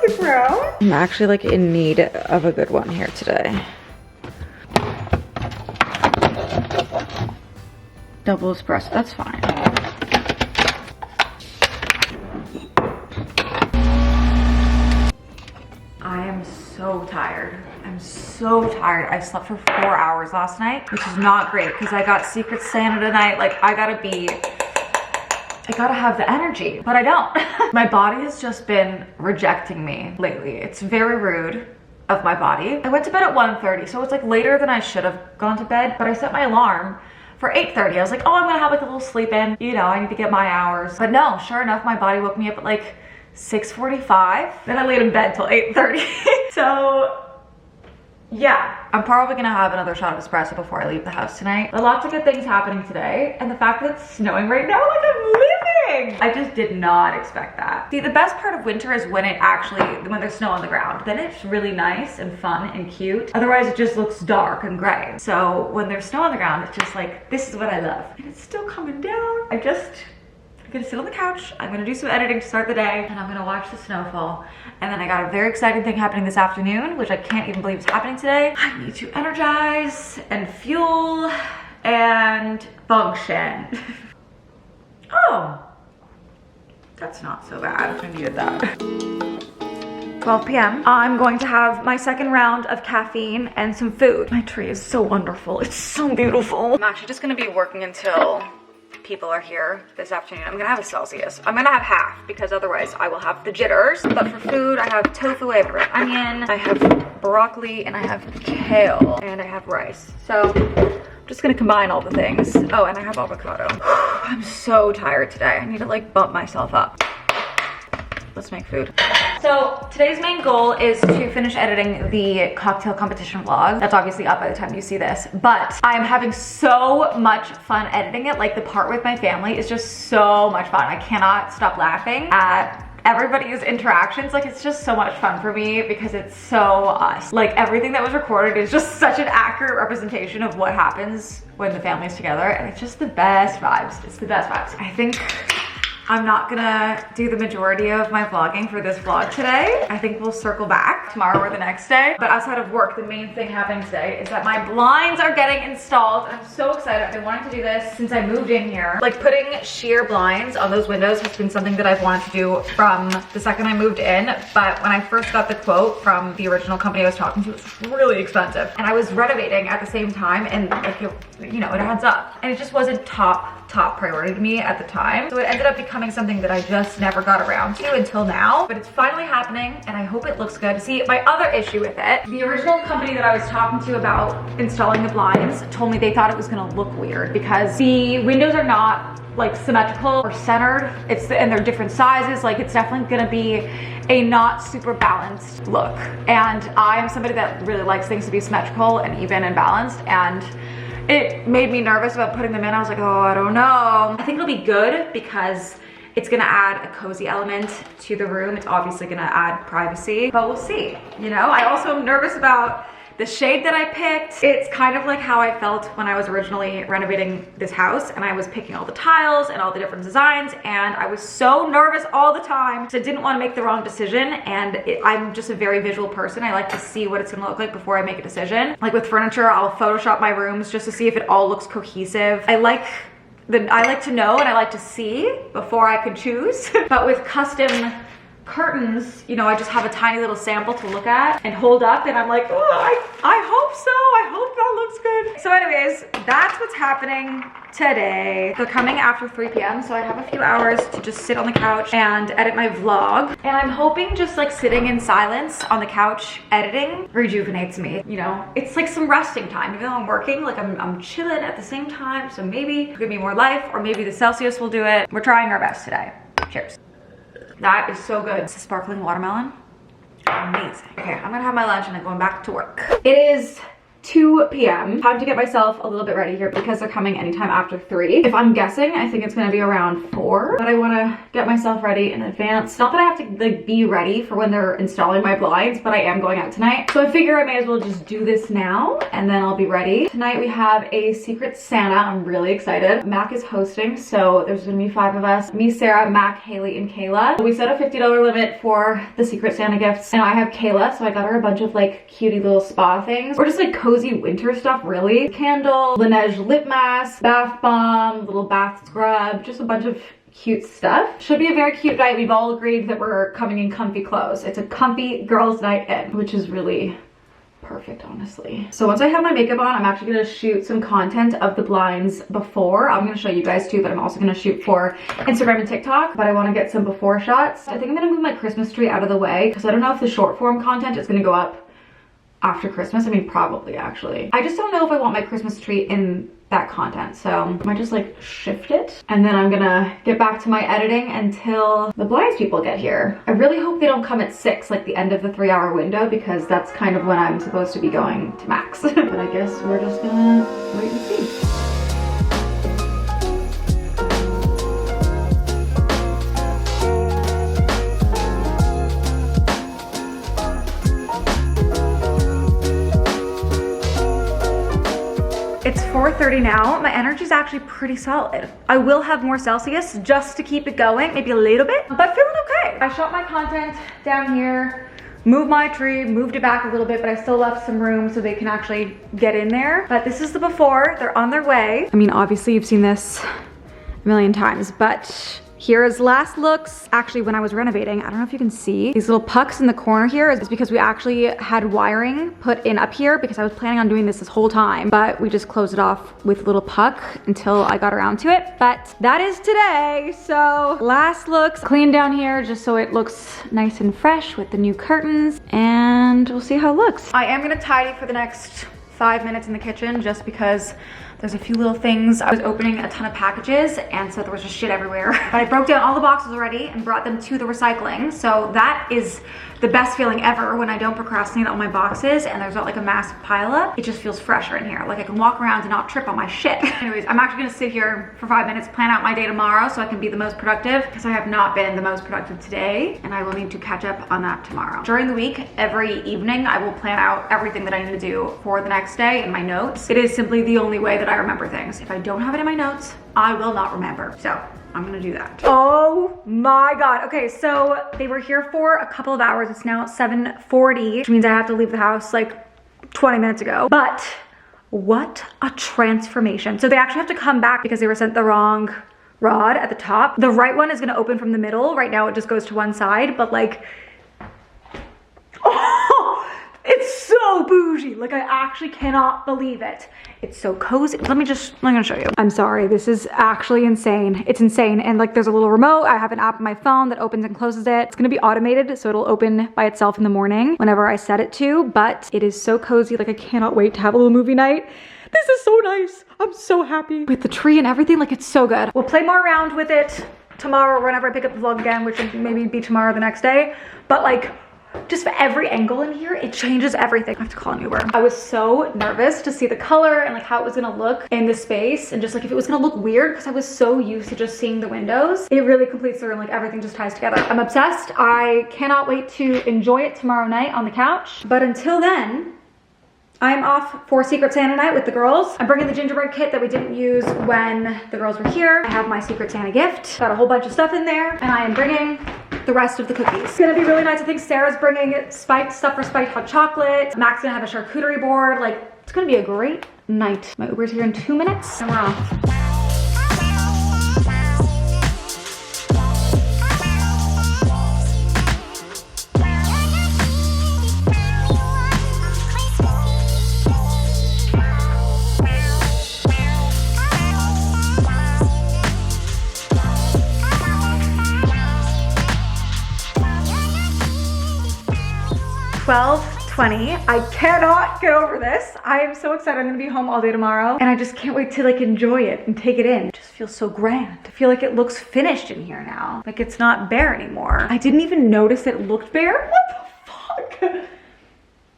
coffee brown. I'm actually like in need of a good one here today. Double espresso, that's fine. I am so tired. I'm so tired. I slept for 4 hours last night, which is not great because I got Secret Santa tonight. Like, I gotta have the energy, but I don't. My body has just been rejecting me lately. It's very rude of my body. I went to bed at 1:30, so it's like later than I should have gone to bed, but I set my alarm for 8:30. I was like, oh, I'm gonna have like a little sleep in. You know, I need to get my hours. But no, sure enough, my body woke me up at like 6:45. Then I laid in bed till 8:30. So yeah, I'm probably gonna have another shot of espresso before I leave the house tonight. But lots of good things happening today. And the fact that it's snowing right now, like I'm living. I just did not expect that. See, the best part of winter is when there's snow on the ground. Then it's really nice and fun and cute. Otherwise it just looks dark and gray. So when there's snow on the ground, it's just like, this is what I love. And it's still coming down. I'm gonna sit on the couch, I'm gonna do some editing to start the day, and I'm gonna watch the snowfall. And then I got a very exciting thing happening this afternoon, which I can't even believe is happening today. I need to energize and fuel and function. Oh, that's not so bad. I needed that. 12 p.m. I'm going to have my second round of caffeine and some food. My tree is so wonderful. It's so beautiful. I'm actually just gonna be working until people are here this afternoon. I'm gonna have a Celsius. I'm gonna have half because otherwise I will have the jitters. But for food, I have tofu, I have red onion, I have broccoli, and I have kale, and I have rice. So I'm just gonna combine all the things. Oh, and I have avocado. I'm so tired today. I need to like bump myself up. Let's make food. So today's main goal is to finish editing the cocktail competition vlog. That's obviously up by the time you see this, but I'm having so much fun editing it. Like the part with my family is just so much fun. I cannot stop laughing at everybody's interactions. Like it's just so much fun for me because it's so us. Like everything that was recorded is just such an accurate representation of what happens when the family's together, and it's just the best vibes. It's the best vibes. I think I'm not gonna do the majority of my vlogging for this vlog today. I think we'll circle back tomorrow or the next day. But outside of work, the main thing happening today is that my blinds are getting installed. And I'm so excited. I've been wanting to do this since I moved in here. Like putting sheer blinds on those windows has been something that I've wanted to do from the second I moved in. But when I first got the quote from the original company I was talking to, it was really expensive. And I was renovating at the same time, and like it adds up. And it just wasn't top priority to me at the time. So it ended up becoming something that I just never got around to until now. But it's finally happening, and I hope it looks good. See, my other issue with it, the original company that I was talking to about installing the blinds told me they thought it was gonna look weird because the windows are not like symmetrical or centered. And they're different sizes. Like it's definitely gonna be a not super balanced look. And I am somebody that really likes things to be symmetrical and even and balanced, and it made me nervous about putting them in. I was like, oh, I don't know. I think it'll be good because it's gonna add a cozy element to the room. It's obviously gonna add privacy, but we'll see, you know? I also am nervous about the shade that I picked. It's kind of like how I felt when I was originally renovating this house and I was picking all the tiles and all the different designs, and I was so nervous all the time. So I didn't want to make the wrong decision, and I'm just a very visual person. I like to see what it's gonna look like before I make a decision. Like with furniture, I'll Photoshop my rooms just to see if it all looks cohesive. I like to know and I like to see before I can choose. But with custom curtains, you know, I just have a tiny little sample to look at and hold up, and I'm like, oh, I hope so. I hope that looks good. So anyways, that's what's happening today. They're coming after 3 p.m. so I have a few hours to just sit on the couch and edit my vlog. And I'm hoping just like sitting in silence on the couch editing rejuvenates me, you know? It's like some resting time. Even though I'm working, like I'm chilling at the same time, so maybe it'll give me more life, or maybe the Celsius will do it. We're trying our best today. Cheers. That is so good. It's a sparkling watermelon. Amazing. Okay, I'm gonna have my lunch and then going back to work. It is 2 p.m. Time to get myself a little bit ready here because they're coming anytime after 3. If I'm guessing, I think it's gonna be around 4, but I wanna get myself ready in advance. Not that I have to like be ready for when they're installing my blinds, but I am going out tonight. So I figure I may as well just do this now and then I'll be ready. Tonight we have a Secret Santa. I'm really excited. Mac is hosting, so there's gonna be 5 of us. Me, Sarah, Mac, Haley, and Kayla. We set a $50 limit for the Secret Santa gifts, and I have Kayla, so I got her a bunch of like cutie little spa things, or just like cozy winter stuff, really. Candle, Laneige lip mask, bath bomb, little bath scrub, just a bunch of cute stuff. Should be a very cute night. We've all agreed that we're coming in comfy clothes. It's a comfy girls' night in, which is really perfect, honestly. So once I have my makeup on, I'm actually gonna shoot some content of the blinds before. I'm gonna show you guys too, but I'm also gonna shoot for Instagram and TikTok, but I wanna get some before shots. I think I'm gonna move my Christmas tree out of the way because I don't know if the short form content is gonna go up after Christmas. I mean, probably actually. I just don't know if I want my Christmas tree in that content, so I might just like shift it, and then I'm gonna get back to my editing until the blinds people get here. I really hope they don't come at 6, like the end of the 3-hour window, because that's kind of when I'm supposed to be going to Max. But I guess we're just gonna wait and see. It's 4:30 now. My energy's actually pretty solid. I will have more Celsius just to keep it going, maybe a little bit, but feeling okay. I shot my content down here, moved my tree, moved it back a little bit, but I still left some room so they can actually get in there. But this is the before, they're on their way. I mean, obviously you've seen this a million times, but here's last looks. Actually, when I was renovating, I don't know if you can see, these little pucks in the corner here is because we actually had wiring put in up here because I was planning on doing this whole time, but we just closed it off with a little puck until I got around to it. But that is today. So last looks, clean down here just so it looks nice and fresh with the new curtains, and we'll see how it looks. I am gonna tidy for the next 5 minutes in the kitchen just because there's a few little things. I was opening a ton of packages and so there was just shit everywhere. But I broke down all the boxes already and brought them to the recycling. So that is the best feeling ever when I don't procrastinate on my boxes and there's not like a massive pile up. It just feels fresher in here. Like I can walk around and not trip on my shit. Anyways, I'm actually gonna sit here for 5 minutes, plan out my day tomorrow so I can be the most productive, because I have not been the most productive today and I will need to catch up on that tomorrow. During the week, every evening, I will plan out everything that I need to do for the next day in my notes. It is simply the only way that I remember things. If I don't have it in my notes, I will not remember. So I'm gonna do that. Oh my God. Okay, so they were here for a couple of hours. It's now 7:40, which means I have to leave the house like 20 minutes ago. But what a transformation. So they actually have to come back because they were sent the wrong rod at the top. The right one is gonna open from the middle. Right now it just goes to one side, but like, oh, it's so bougie. Like I actually cannot believe it. It's so cozy. I'm gonna show you. I'm sorry, this is actually insane. It's insane. And like there's a little remote. I have an app on my phone that opens and closes it. It's gonna be automated, so it'll open by itself in the morning whenever I set it to, but it is so cozy. Like I cannot wait to have a little movie night. This is so nice. I'm so happy with the tree and everything. Like it's so good. We'll play more around with it tomorrow or whenever I pick up the vlog again, which will maybe be tomorrow or the next day. But like, just for every angle in here, it changes everything. I have to call an Uber. I was so nervous to see the color and like how it was gonna look in the space and just like if it was gonna look weird because I was so used to just seeing the windows. It really completes the room, like everything just ties together. I'm obsessed. I cannot wait to enjoy it tomorrow night on the couch. But until then, I'm off for Secret Santa night with the girls. I'm bringing the gingerbread kit that we didn't use when the girls were here. I have my Secret Santa gift. Got a whole bunch of stuff in there, and I am bringing the rest of the cookies. It's gonna be really nice. I think Sarah's bringing spiked stuff for spiked hot chocolate. Mac's gonna have a charcuterie board. Like, it's gonna be a great night. My Uber's here in 2 minutes, and we're off. 12:20. I cannot get over this. I am so excited. I'm gonna be home all day tomorrow and I just can't wait to like enjoy it and take it in. It just feels so grand. I feel like it looks finished in here now. Like it's not bare anymore. I didn't even notice it looked bare. What the fuck?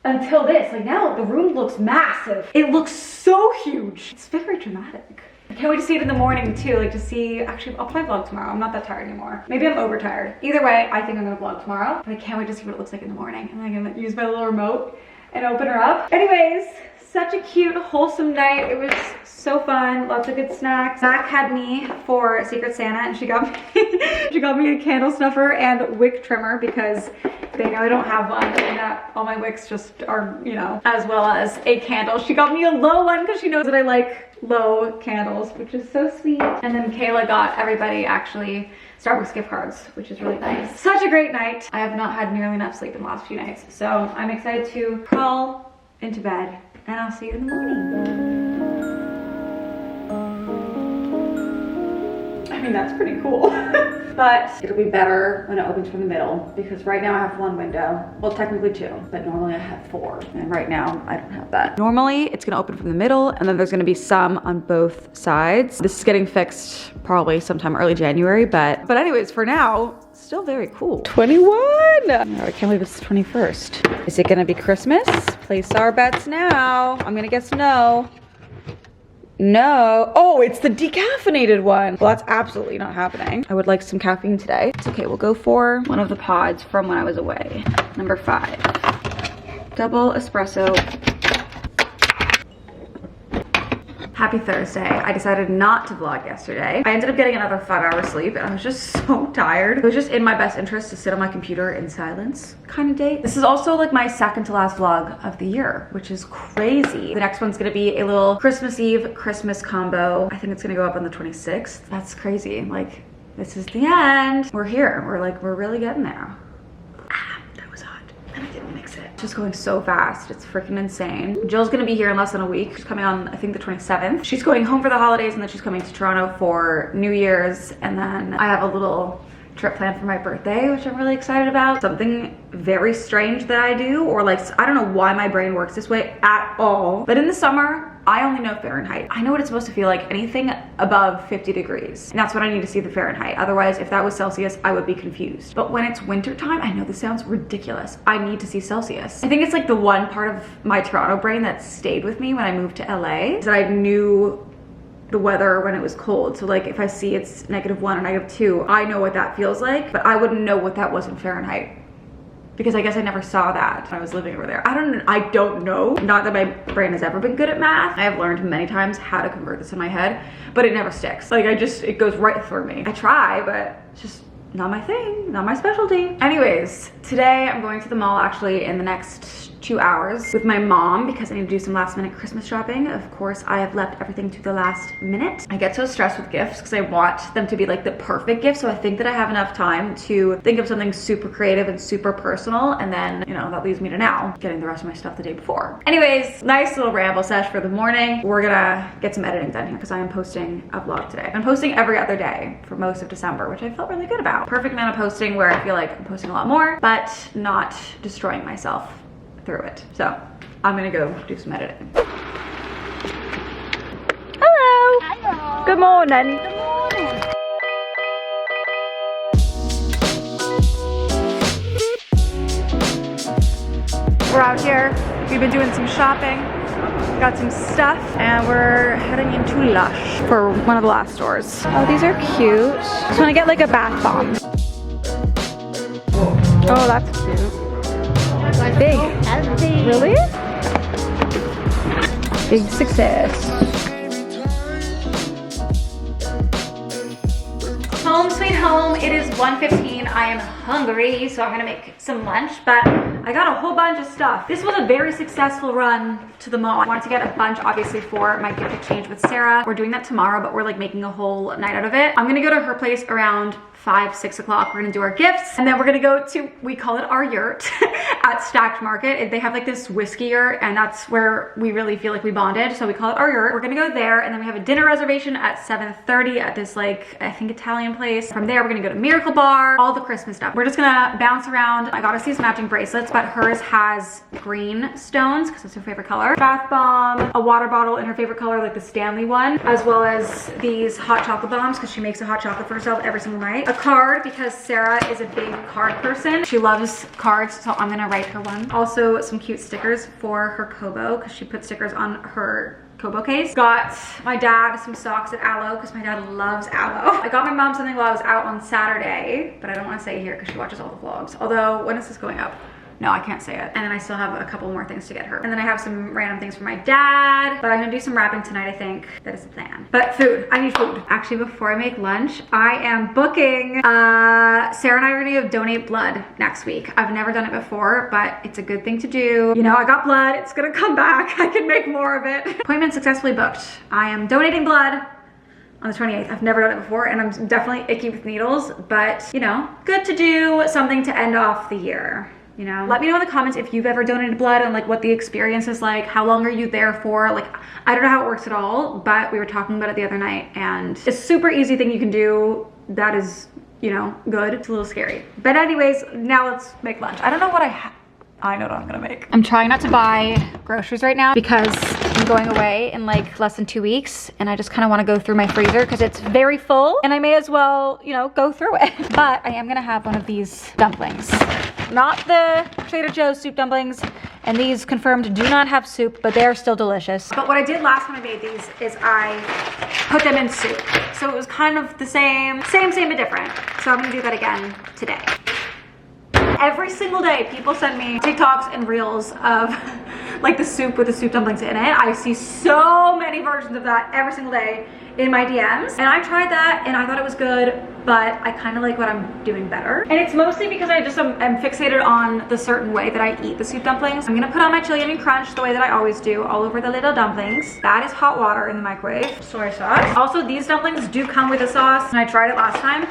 until this. Like now the room looks massive. It looks so huge. It's very dramatic. I can't wait to see it in the morning too, like to see, actually I'll probably vlog tomorrow. I'm not that tired anymore. Maybe I'm overtired. Either way, I think I'm gonna vlog tomorrow, but I can't wait to see what it looks like in the morning. And I'm gonna use my little remote and open her up. Anyways, such a cute, wholesome night. It was so fun, lots of good snacks. Zach had me for Secret Santa and she got me a candle snuffer and wick trimmer because they know I don't have one and that all my wicks just are, you know, as well as a candle. She got me a low one because she knows that I like low candles, which is so sweet. And then Kayla got everybody actually Starbucks gift cards, which is really nice. Such a great night. I have not had nearly enough sleep in the last few nights, so I'm excited to crawl into bed and I'll see you in the morning. I mean, that's pretty cool. But it'll be better when it opens from the middle because right now I have one window. Well, technically two, but normally I have four. And right now I don't have that. Normally it's gonna open from the middle and then there's gonna be some on both sides. This is getting fixed probably sometime early January, but anyways, for now, still very cool. 21! Oh, I can't believe it's the 21st. Is it gonna be Christmas? Place our bets now. I'm gonna guess no. No. Oh, it's the decaffeinated one. Well, that's absolutely not happening. I would like some caffeine today. It's okay, we'll go for one of the pods from when I was away. Number 5. Double espresso. Happy Thursday. I decided not to vlog yesterday. I ended up getting another 5 hours sleep and I was just so tired. It was just in my best interest to sit on my computer in silence kind of day. This is also like my second to last vlog of the year, which is crazy. The next one's gonna be a little Christmas Eve, Christmas combo. I think it's gonna go up on the 26th. That's crazy. Like, this is the end. We're here. We're really getting there. That was hot. And I didn't mix it. It's just going so fast. It's freaking insane. Jill's gonna be here in less than a week. She's coming on, I think, the 27th. She's going home for the holidays and then she's coming to Toronto for New Year's. And then I have a little trip planned for my birthday, which I'm really excited about. Something very strange that I do, or like, I don't know why my brain works this way at all. But in the summer, I only know Fahrenheit. I know what it's supposed to feel like, anything above 50 degrees. And that's what I need to see, the Fahrenheit. Otherwise, if that was Celsius, I would be confused. But when it's winter time, I know this sounds ridiculous. I need to see Celsius. I think it's like the one part of my Toronto brain that stayed with me when I moved to LA, is that I knew the weather when it was cold. So like if I see it's -1 or -2, I know what that feels like, but I wouldn't know what that was in Fahrenheit. Because I guess I never saw that when I was living over there. I don't know. Not that my brain has ever been good at math. I have learned many times how to convert this in my head, but it never sticks. Like it goes right through me. I try, but it's just not my thing, not my specialty. Anyways, today I'm going to the mall actually in the next 2 hours with my mom because I need to do some last minute Christmas shopping. Of course, I have left everything to the last minute. I get so stressed with gifts because I want them to be like the perfect gift. So I think that I have enough time to think of something super creative and super personal. And then, you know, that leaves me to now getting the rest of my stuff the day before. Anyways, nice little ramble sesh for the morning. We're gonna get some editing done here because I am posting a vlog today. I'm posting every other day for most of December, which I felt really good about. Perfect amount of posting where I feel like I'm posting a lot more, but not destroying myself through it. So I'm gonna go do some editing. Hello. Hello. Good morning. Good morning. We're out here. We've been doing some shopping. Got some stuff and we're heading into Lush for one of the last stores. Oh, these are cute. Just want to get like a bath bomb. Oh, that's cute. Big. Really? Big success. Home sweet home. It is 1:15. I am hungry, so I'm gonna make some lunch, but I got a whole bunch of stuff. This was a very successful run to the mall. I wanted to get a bunch, obviously, for my gift exchange with Sarah. We're doing that tomorrow, but we're like making a whole night out of it. I'm gonna go to her place around 5, 6 o'clock. We're gonna do our gifts, and then we're gonna go to, we call it our yurt at Stacked Market. They have like this whiskey yurt, and that's where we really feel like we bonded, so we call it our yurt. We're gonna go there, and then we have a dinner reservation at 7:30 at this like, I think Italian place. From there, we're gonna go to Miracle Bar, all the Christmas stuff. We're just gonna bounce around. I gotta see some matching bracelets, but hers has green stones because it's her favorite color. Bath bomb, a water bottle in her favorite color, like the Stanley one, as well as these hot chocolate bombs because she makes a hot chocolate for herself every single night. A card because Sarah is a big card person. She loves cards, so I'm gonna write her one. Also some cute stickers for her Kobo because she put stickers on her Kobo case. Got my dad some socks at Aloe because my dad loves Aloe. I got my mom something while I was out on Saturday, but I don't want to say it here because she watches all the vlogs. Although, when is this going up? No, I can't say it. And then I still have a couple more things to get her. And then I have some random things for my dad, but I'm gonna do some wrapping tonight, I think. That is the plan. But food, I need food. Actually, before I make lunch, I am booking, Sarah and I are gonna donate blood next week. I've never done it before, but it's a good thing to do. You know, I got blood, it's gonna come back. I can make more of it. Appointment successfully booked. I am donating blood on the 28th. I've never done it before and I'm definitely icky with needles, but you know, good to do something to end off the year. You know, let me know in the comments if you've ever donated blood and like what the experience is like. How long are you there for? Like, I don't know how it works at all, but we were talking about it the other night and it's a super easy thing you can do that is, you know, good. It's a little scary. But anyways, now let's make lunch. I don't know what I know what I'm gonna make. I'm trying not to buy groceries right now because I'm going away in like less than 2 weeks and I just kind of want to go through my freezer because it's very full and I may as well, you know, go through it. But I am gonna have one of these dumplings. Not the Trader Joe's soup dumplings, and these confirmed do not have soup, but they are still delicious. But what I did last time I made these is I put them in soup. So it was kind of the same but different. So I'm gonna do that again today. Every single day, people send me TikToks and reels of like the soup with the soup dumplings in it. I see so many versions of that every single day in my DMs. And I tried that and I thought it was good, but I kind of like what I'm doing better. And it's mostly because I just am fixated on the certain way that I eat the soup dumplings. I'm gonna put on my chili onion crunch the way that I always do, all over the little dumplings. That is hot water in the microwave. Soy sauce. Also, these dumplings do come with a sauce, and I tried it last time.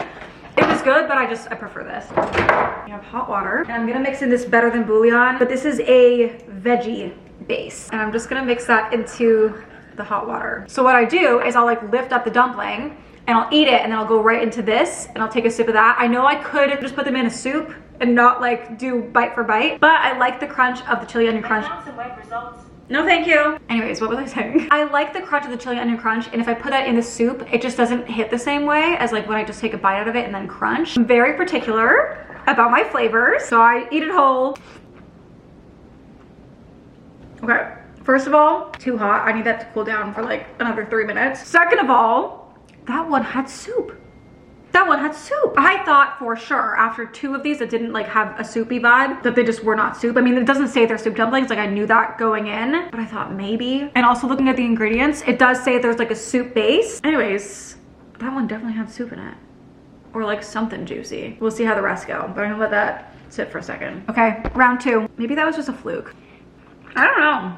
It was good, but I prefer this. We have hot water, and I'm gonna mix in this better than bouillon, but this is a veggie base, and I'm just gonna mix that into the hot water. So what I do is I'll like lift up the dumpling, and I'll eat it, and then I'll go right into this, and I'll take a sip of that. I know I could just put them in a soup and not like do bite for bite, but I like the crunch of the chili onion crunch. No, thank you. Anyways, what was I saying? I like the crunch of the chili onion crunch, and if I put that in the soup, it just doesn't hit the same way as like when I just take a bite out of it and then crunch. I'm very particular about my flavors, so I eat it whole. Okay, first of all, too hot. I need that to cool down for like another 3 minutes. Second of all, that one had soup. That one had soup. I thought for sure after 2 of these that didn't like have a soupy vibe that they just were not soup. I mean, it doesn't say they're soup dumplings, like I knew that going in, but I thought maybe. And also looking at the ingredients, it does say there's like a soup base. Anyways, that one definitely had soup in it, or like something juicy. We'll see how the rest go, but I'm gonna let that sit for a second. Okay, round 2. Maybe that was just a fluke. I don't know.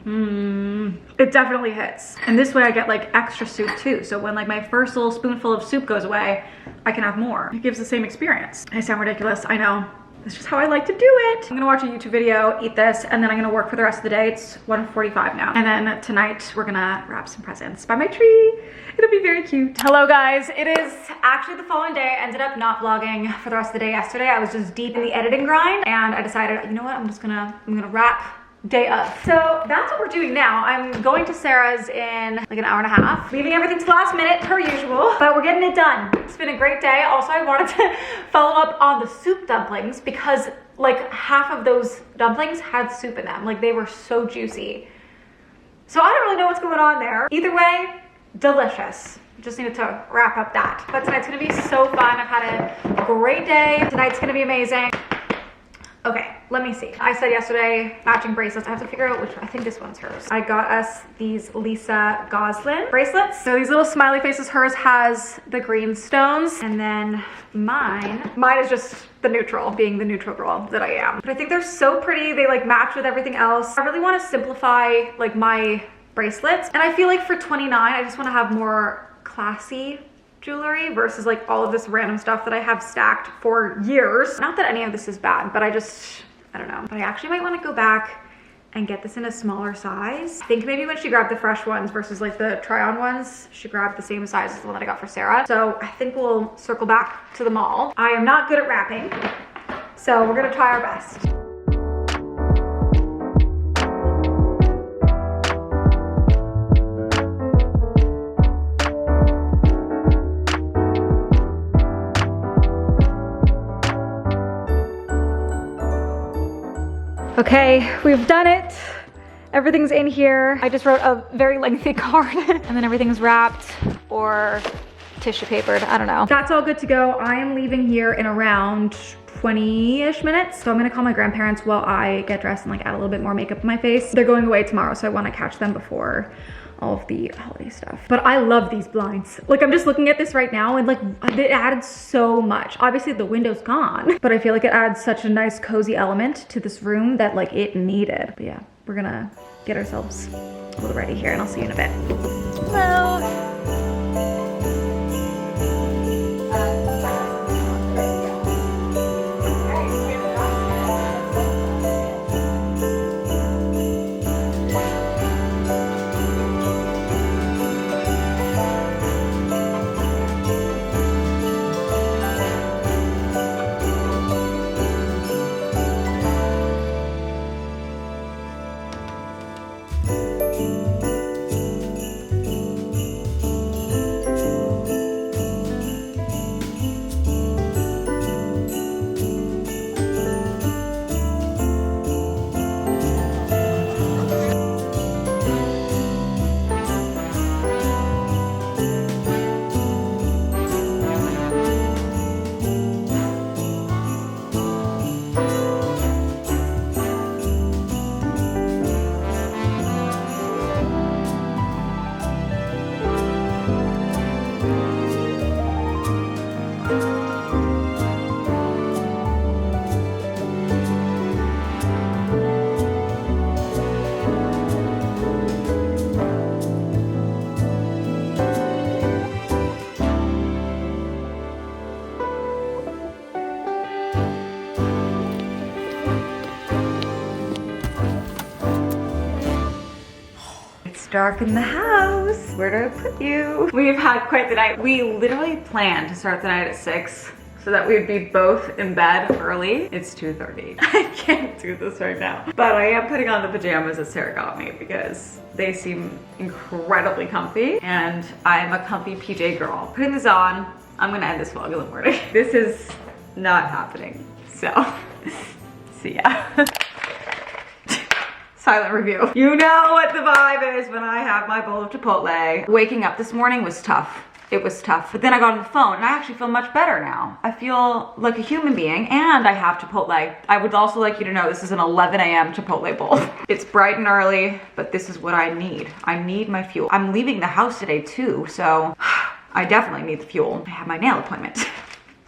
It definitely hits. And this way I get like extra soup too. So when like my first little spoonful of soup goes away, I can have more. It gives the same experience. I sound ridiculous, I know. It's just how I like to do it. I'm gonna watch a YouTube video, eat this, and then I'm gonna work for the rest of the day. It's 1:45 now. And then tonight we're gonna wrap some presents by my tree. It'll be very cute. Hello guys, it is actually the following day. I ended up not vlogging for the rest of the day yesterday. I was just deep in the editing grind, and I decided, you know what, I'm gonna wrap day of. So that's what we're doing now. I'm going to Sarah's in like an hour and a half, leaving everything to the last minute per usual, but we're getting it done. It's been a great day. Also, I wanted to follow up on the soup dumplings because like half of those dumplings had soup in them. Like they were so juicy. So I don't really know what's going on there. Either way, delicious. Just needed to wrap up that. But tonight's gonna be so fun. I've had a great day. Tonight's gonna be amazing. Okay, let me see. I said yesterday, matching bracelets. I have to figure out which, I think this one's hers. I got us these Lisa Goslin bracelets. So these little smiley faces, hers has the green stones. And then mine is just the neutral, being the neutral girl that I am. But I think they're so pretty. They like match with everything else. I really want to simplify like my bracelets. And I feel like for $29, I just want to have more classy jewelry versus like all of this random stuff that I have stacked for years. Not that any of this is bad, but I don't know. But I actually might want to go back and get this in a smaller size. I think maybe when she grabbed the fresh ones versus like the try-on ones, she grabbed the same size as the one that I got for Sarah. So I think we'll circle back to the mall. I am not good at wrapping, so we're gonna try our best. Okay, we've done it. Everything's in here. I just wrote a very lengthy card and then everything's wrapped or tissue papered, I don't know. That's all good to go. I am leaving here in around 20-ish minutes. So I'm gonna call my grandparents while I get dressed and like add a little bit more makeup in my face. They're going away tomorrow, so I wanna catch them before all of the holiday stuff. But I love these blinds. Like I'm just looking at this right now and like it added so much. Obviously the window's gone, but I feel like it adds such a nice cozy element to this room that like it needed. But yeah, we're gonna get ourselves a little ready here and I'll see you in a bit. Hello. Dark in the house. Where do I put you? We've had quite the night. We literally planned to start the night at 6 so that we'd be both in bed early. It's 2:30. I can't do this right now. But I am putting on the pajamas that Sarah got me because they seem incredibly comfy and I'm a comfy PJ girl. Putting this on, I'm gonna end this vlog in the morning. This is not happening. So, see ya. Silent review. You know what the vibe is when I have my bowl of Chipotle. Waking up this morning was tough. It was tough. But then I got on the phone and I actually feel much better now. I feel like a human being and I have Chipotle. I would also like you to know this is an 11 a.m. Chipotle bowl. It's bright and early, but this is what I need. I need my fuel. I'm leaving the house today too, so I definitely need the fuel. I have my nail appointment.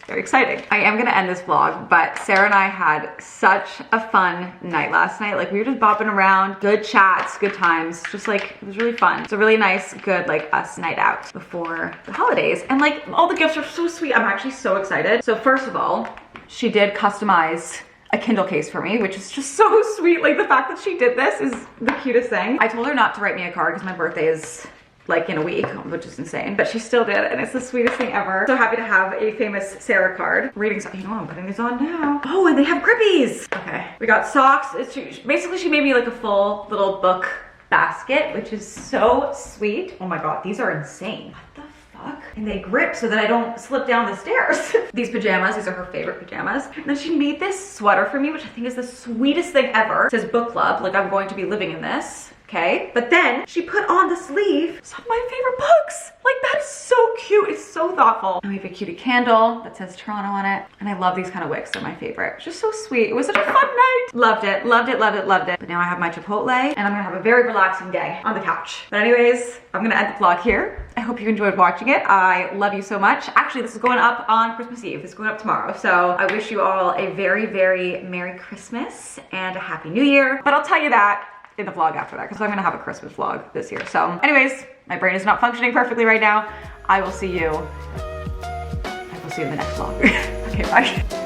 Very exciting. I am gonna end this vlog, but Sarah and I had such a fun night last night. Like we were just bopping around, good chats, good times. Just like, it was really fun. It's a really nice, good like us night out before the holidays. And like all the gifts are so sweet. I'm actually so excited. So first of all, she did customize a Kindle case for me, which is just so sweet. Like the fact that she did this is the cutest thing. I told her not to write me a card because my birthday is like in a week, which is insane, but she still did, and it's the sweetest thing ever. So happy to have a famous Sarah card. Reading something, you know, I'm putting these on now. Oh, and they have grippies. Okay, we got socks. Basically, she made me like a full little book basket, which is so sweet. Oh my God, these are insane. What the fuck? And they grip so that I don't slip down the stairs. These pajamas, these are her favorite pajamas. And then she made this sweater for me, which I think is the sweetest thing ever. It says book club, like I'm going to be living in this. Okay, but then she put on the sleeve some of my favorite books. Like that is so cute, it's so thoughtful. And we have a cutie candle that says Toronto on it. And I love these kind of wicks, they're my favorite. It's just so sweet, it was such a fun night. Loved it, loved it, loved it, loved it. But now I have my Chipotle and I'm gonna have a very relaxing day on the couch. But anyways, I'm gonna end the vlog here. I hope you enjoyed watching it. I love you so much. Actually, this is going up on Christmas Eve. This is going up tomorrow. So I wish you all a very, very Merry Christmas and a Happy New Year. But I'll tell you that in the vlog after that because I'm gonna have a Christmas vlog this year. So anyways, my brain is not functioning perfectly right now. I will see you in the next vlog. Okay, bye.